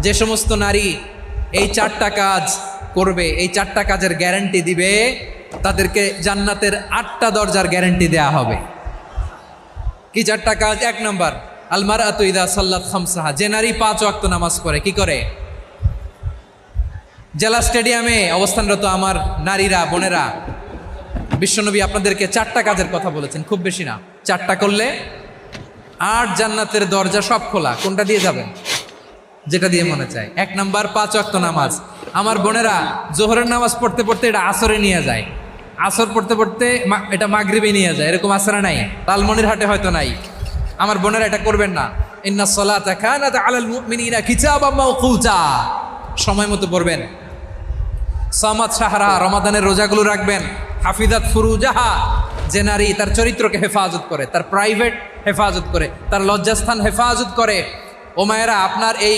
যে সমস্ত নারী এই 4টা কাজ করবে, এই 4টা কাজের গ্যারান্টি দিবে, তাদেরকে জান্নাতের 8টা দরজার গ্যারান্টি দেয়া হবে। কি 4টা কাজ? 1 নম্বর, আল মারআতু ইযা সাল্লাত খামসাহা, যে নারী 5 ওয়াক্ত নামাজ পড়ে। কি করে? জেলা স্টেডিয়ামে অবস্থানরত আমার নারীরা, বোনেরা, বিশ্বনবী আপনাদেরকে 4টা কাজের কথা বলেছেন, খুব বেশি না। 4টা করলে 8 জান্নাতের দরজা সব খোলা। কোনটা দিয়ে যাবেন? যেটা দিয়ে মনে চায়। 1 নাম্বার 5 ওয়াক্ত নামাজ। আমার বোনেরা জোহরের নামাজ পড়তে পড়তে এটা আসরে নিয়ে যায়, আসর পড়তে পড়তে এটা মাগরিবে নিয়ে যায়। এরকম আসরে নাই, লালমনিরহাটে হয়তো নাই। আমার বোনেরা এটা করবেন না। ইন্নাস সালাতা কানাত আলাল মুমিনিনা কিতাবাম মাওকুতা, সময় মতো পড়বেন। সামাত শাহরা, রমাদানের রোজাগুলো রাখবেন। হাফিজাত ফুরুজাহা, যে নারী তার চরিত্রকে হেফাজত করে, তার প্রাইভেট হেফাজত করে, তার লজ্জাস্থান হেফাজত করে। ও মায়েরা, আপনার এই